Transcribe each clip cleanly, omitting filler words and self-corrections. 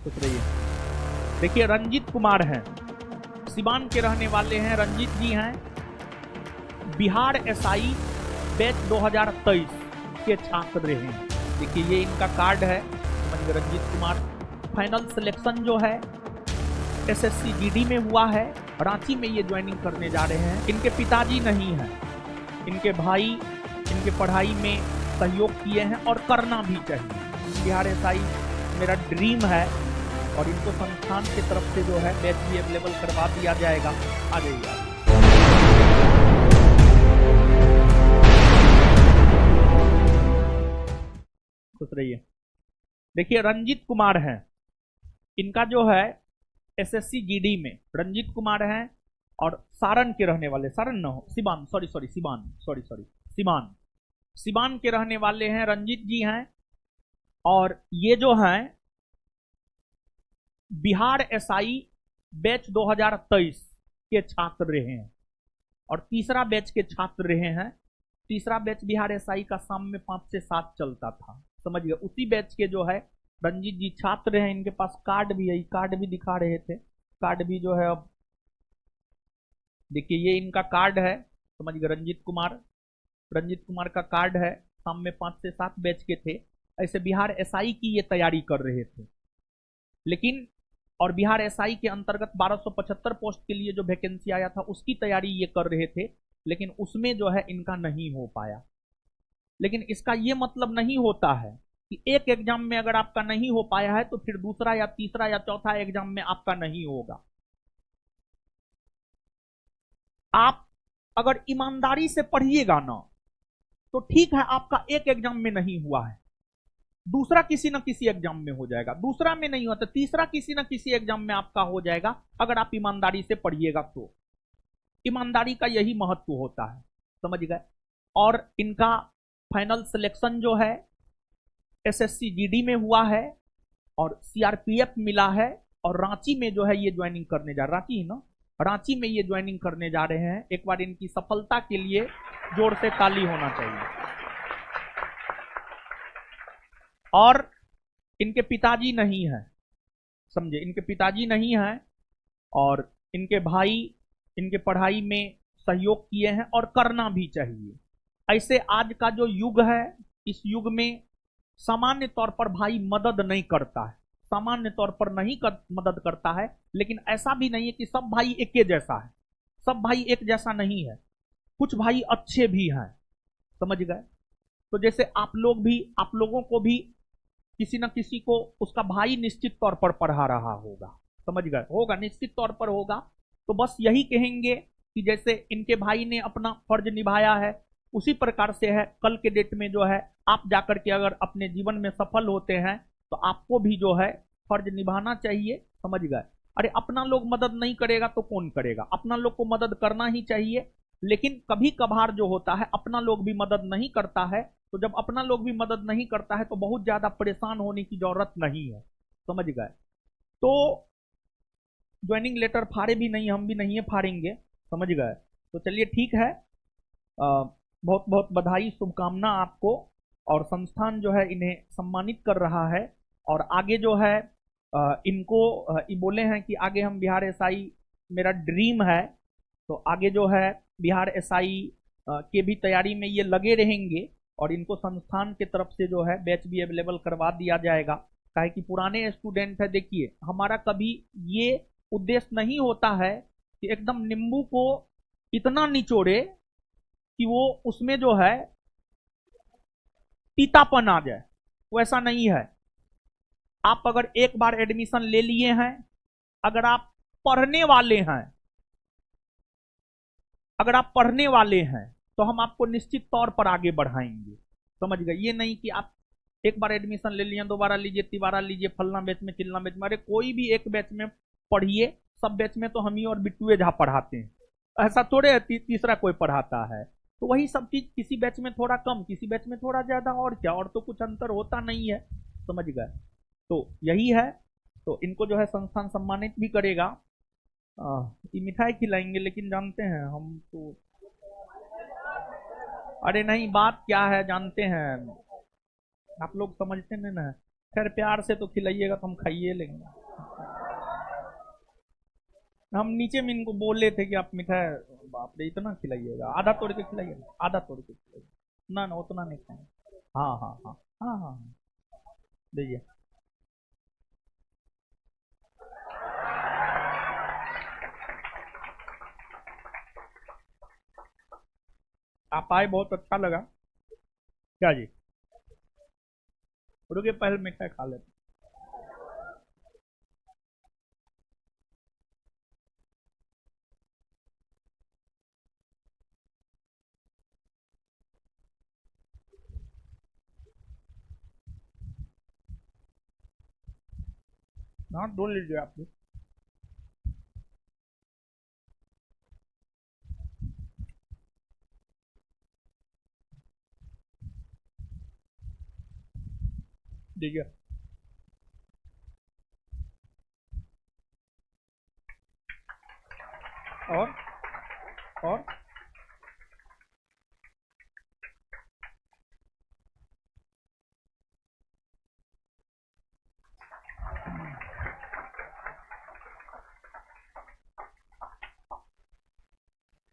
खुश रहिए। देखिए रंजीत कुमार हैं, सिवान के रहने वाले हैं। रंजीत जी हैं बिहार एसआई बैच 2023 के छात्र रहे हैं। देखिए ये इनका कार्ड है, समझ रंजीत कुमार। फाइनल सिलेक्शन जो है एसएससी जीडी में हुआ है, रांची में ये ज्वाइनिंग करने जा रहे हैं। इनके पिताजी नहीं हैं, इनके भाई इनके पढ़ाई में सहयोग किए हैं और करना भी चाहिए। बिहार एसआई मेरा ड्रीम है और इनको संस्थान की तरफ से जो है बैच भी अवेलेबल करवा दिया जाएगा। आ जाइए आप। खुश रहिए। देखिए रंजीत कुमार हैं, इनका जो है एसएससी जीडी में रंजीत कुमार हैं और सारण के रहने वाले, सारण न हो सिवान, सिवान सिवान के रहने वाले हैं। रंजीत जी हैं और ये जो हैं बिहार एसआई बैच 2023 के छात्र रहे हैं और तीसरा बैच के छात्र रहे हैं। तीसरा बैच बिहार एसआई का शाम में 5 से 7 चलता था, समझ गए। उसी बैच के जो है रंजीत जी छात्र हैं। इनके पास कार्ड भी है, कार्ड भी दिखा रहे थे, कार्ड भी जो है अब देखिए ये इनका कार्ड है, समझ गए। रंजीत कुमार का कार्ड है। शाम में 5 से 7 बैच के थे। ऐसे बिहार एसआई की ये तैयारी कर रहे थे, लेकिन और बिहार एसआई के अंतर्गत 1275 पोस्ट के लिए जो वैकेंसी आया था उसकी तैयारी ये कर रहे थे, लेकिन उसमें जो है इनका नहीं हो पाया। लेकिन इसका ये मतलब नहीं होता है कि एक एग्जाम में अगर आपका नहीं हो पाया है तो फिर दूसरा या तीसरा या चौथा एग्जाम में आपका नहीं होगा। आप अगर ईमानदारी से पढ़िएगा ना तो ठीक है, आपका एक एग्जाम में नहीं हुआ है, दूसरा किसी न किसी एग्जाम में हो जाएगा, दूसरा में नहीं हुआ तो तीसरा किसी न किसी एग्जाम में आपका हो जाएगा, अगर आप ईमानदारी से पढ़िएगा तो। ईमानदारी का यही महत्व होता है, समझ गए। और इनका फाइनल सिलेक्शन जो है एसएससी जीडी में हुआ है और सीआरपीएफ मिला है और रांची में जो है ये ज्वाइनिंग करने जा रहे, रांची ना, रांची में ये ज्वाइनिंग करने जा रहे हैं। एक बार इनकी सफलता के लिए जोर से ताली होना चाहिए। और इनके पिताजी नहीं है, समझे, इनके पिताजी नहीं है और इनके भाई इनके पढ़ाई में सहयोग किए हैं और करना भी चाहिए। ऐसे आज का जो युग है, इस युग में सामान्य तौर पर भाई मदद नहीं करता है, सामान्य तौर पर नहीं मदद करता है। लेकिन ऐसा भी नहीं है कि सब भाई एक जैसा है, सब भाई एक जैसा नहीं है, कुछ भाई अच्छे भी हैं, समझ गए। तो जैसे आप लोगों को भी किसी न किसी को उसका भाई निश्चित तौर पर पढ़ा रहा होगा, समझ गए, होगा, निश्चित तौर पर होगा। तो बस यही कहेंगे कि जैसे इनके भाई ने अपना फर्ज निभाया है उसी प्रकार से है कल के डेट में जो है आप जाकर के अगर अपने जीवन में सफल होते हैं तो आपको भी जो है फर्ज निभाना चाहिए, समझ गए। अरे अपना लोग मदद नहीं करेगा तो कौन करेगा, अपना लोग को मदद करना ही चाहिए। लेकिन कभी कभार जो होता है अपना लोग भी मदद नहीं करता है, तो जब अपना लोग भी मदद नहीं करता है तो बहुत ज्यादा परेशान होने की जरूरत नहीं है, समझ गए। तो ज्वाइनिंग लेटर फाड़े भी नहीं, हम भी नहीं है फाड़ेंगे, समझ गए। तो चलिए ठीक है, बहुत बहुत बधाई, शुभकामना आपको। और संस्थान जो है इन्हें सम्मानित कर रहा है और आगे जो है इनको ये बोले हैं कि आगे हम बिहार एसआई मेरा ड्रीम है, तो आगे जो है बिहार एसआई के भी तैयारी में ये लगे रहेंगे और इनको संस्थान के तरफ से जो है बैच भी अवेलेबल करवा दिया जाएगा। काहे कि पुराने स्टूडेंट है, देखिए हमारा कभी ये उद्देश्य नहीं होता है कि एकदम नींबू को इतना निचोड़े कि वो उसमें जो है तीतापन आ जाए, वैसा नहीं है। आप अगर एक बार एडमिशन ले लिए हैं, अगर आप पढ़ने वाले हैं, अगर आप पढ़ने वाले हैं तो हम आपको निश्चित तौर पर आगे बढ़ाएंगे, समझ गए। ये नहीं कि आप एक बार एडमिशन ले लिए, दोबारा लीजिए, तिबारा लीजिए, फलना बैच में चिल्ला बैच में, अरे कोई भी एक बैच में पढ़िए, सब बैच में तो हम ही और बिट्टुए झा पढ़ाते हैं, ऐसा थोड़े है तीसरा कोई पढ़ाता है। तो वही सब चीज, किसी बैच में थोड़ा कम, किसी बैच में थोड़ा ज्यादा, और क्या, और तो कुछ अंतर होता नहीं है, समझ गए। तो यही है, तो इनको जो है संस्थान सम्मानित भी करेगा। ये मिठाई खिलाएंगे, लेकिन जानते हैं हम तो, अरे नहीं, बात क्या है जानते हैं आप लोग, समझते नहीं ना, खैर प्यार से तो खिलाइएगा तो हम खाइए लेंगे। हम नीचे में इनको बोले थे कि आप मिठाई बाप रे इतना खिलाइएगा, आधा तोड़ के खिलाइएगा, आधा तोड़ के खिलाइएगा, ना ना उतना नहीं खाएंगे। हाँ हाँ हाँ हाँ हाँ हाँ दीजिए। आप आए बहुत अच्छा लगा। क्या जी, रुके पहले मिठाई खा लेते। हाँ दो लीजिए आप भी। दीजिए। और और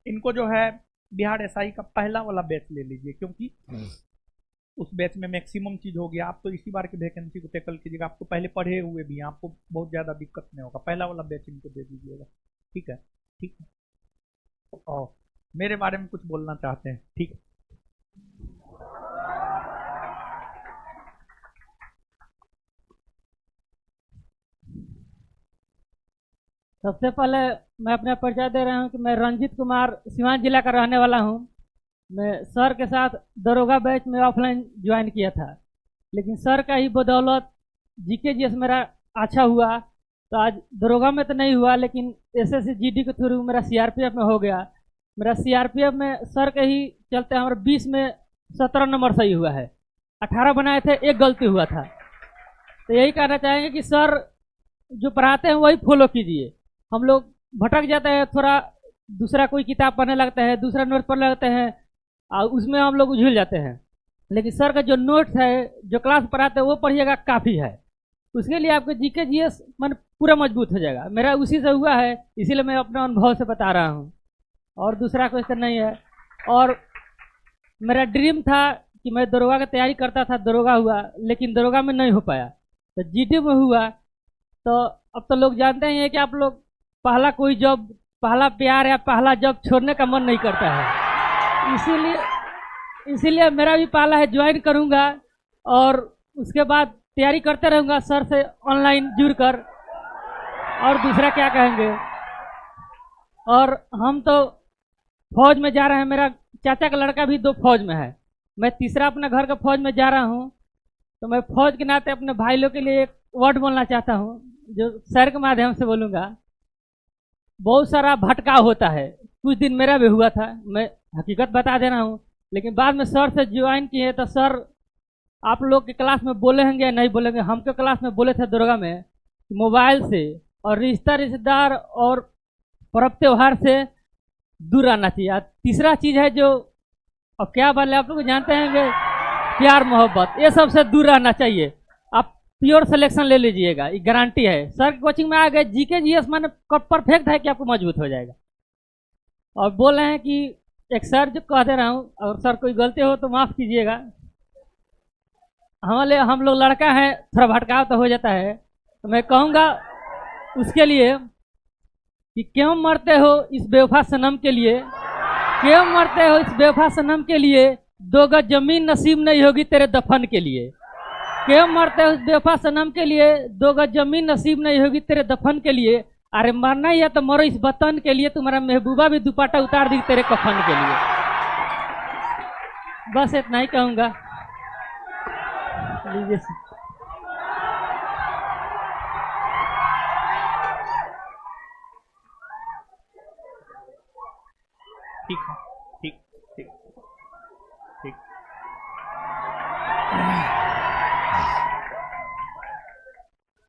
इनको जो है बिहार एसआई का पहला वाला बैच ले लीजिए, क्योंकि उस बैच में मैक्सिमम चीज हो गया। आप तो इसी बार की वैकेंसी को टैकल कीजिएगा, आप तो पहले पढ़े हुए भी हैं, आपको बहुत ज्यादा दिक्कत नहीं होगा। पहला वाला बैच इनको दे दीजिएगा, ठीक है। ठीक है। और मेरे बारे में कुछ बोलना चाहते हैं? ठीक है। सबसे पहले मैं अपना परिचय दे रहा हूं कि मैं रंजीत कुमार सिवान जिला का रहने वाला हूं। मैं सर के साथ दरोगा बैच में ऑफलाइन ज्वाइन किया था, लेकिन सर का ही बदौलत जीके जीएस मेरा अच्छा हुआ। तो आज दरोगा में तो नहीं हुआ, लेकिन एसएससी जीडी के थ्रू मेरा सीआरपीएफ में हो गया। मेरा सीआरपीएफ में सर के ही चलते हमारे 20 में 17 नंबर सही हुआ है। 18 बनाए थे, एक गलती हुआ था। तो यही कहना चाहेंगे कि सर जो पढ़ाते हैं वही फॉलो कीजिए। हम लोग भटक जाते हैं, थोड़ा दूसरा कोई किताब पढ़ने लगते हैं, दूसरा नोट पढ़ने लगते हैं और उसमें हम लोग उझल जाते हैं। लेकिन सर का जो नोट्स है, जो क्लास पढ़ाते हैं वो पढ़िएगा, काफ़ी है। उसके लिए आपके जीके जीएस मन पूरा मजबूत हो जाएगा। मेरा उसी से हुआ है, इसीलिए मैं अपने अनुभव से बता रहा हूँ, और दूसरा क्वेश्चन नहीं है। और मेरा ड्रीम था कि मैं दरोगा की तैयारी करता था, दरोगा हुआ, लेकिन दरोगा में नहीं हो पाया, तो जीडी में हुआ। तो अब तो लोग जानते ही हैं कि आप लोग पहला कोई जॉब, पहला प्यार या पहला जॉब छोड़ने का मन नहीं करता है। इसीलिए मेरा भी पहला है, ज्वाइन करूंगा और उसके बाद तैयारी करते रहूंगा सर से ऑनलाइन जुड़कर। और दूसरा क्या कहेंगे, और हम तो फौज में जा रहे हैं। मेरा चाचा का लड़का भी 2 फौज में है, मैं तीसरा अपने घर का फौज में जा रहा हूँ। तो मैं फौज के नाते अपने भाई लोग के लिए एक वर्ड बोलना चाहता हूँ, जो सर के माध्यम से बोलूँगा। बहुत सारा भटकाव होता है, कुछ दिन मेरा भी हुआ था, मैं हकीकत बता दे रहा हूँ। लेकिन बाद में सर से ज्वाइन किए तो सर आप लोग के क्लास में बोले होंगे या नहीं बोलेंगे, हमके क्लास में बोले थे दरोगा में कि मोबाइल से और रिश्तेदार और पर्व त्योहार से दूर रहना चाहिए। तीसरा चीज़ है जो, और क्या बोले आप लोग जानते हैं, प्यार मोहब्बत, ये सबसे दूर रहना चाहिए। आप प्योर सिलेक्शन ले लीजिएगा, ये गारंटी है। सर की कोचिंग में आ गए, जीके जीएस माने परफेक्ट है कि आपको मजबूत हो जाएगा। और बोल रहे हैं कि एक सर जो कह दे रहा हूँ, और सर कोई गलती हो तो माफ़ कीजिएगा। हम लोग लड़का है, थोड़ा भटकाव तो हो जाता है। तो मैं कहूँगा उसके लिए कि क्यों मरते हो इस बेवफा सनम के लिए, क्यों मरते हो इस बेवफा सनम के लिए, 2 गज जमीन नसीब नहीं होगी तेरे दफन के लिए। क्यों मरते हो इस बेवफा सनम के लिए, 2 गज जमीन नसीब नहीं होगी तेरे दफन के लिए। अरे मरना ही है तो मरो इस वतन के लिए, तुम्हारा महबूबा भी दुपट्टा उतार दी तेरे कफन के लिए। बस इतना ही कहूँगा। लीजिए। ठीक है। ठीक ठीक।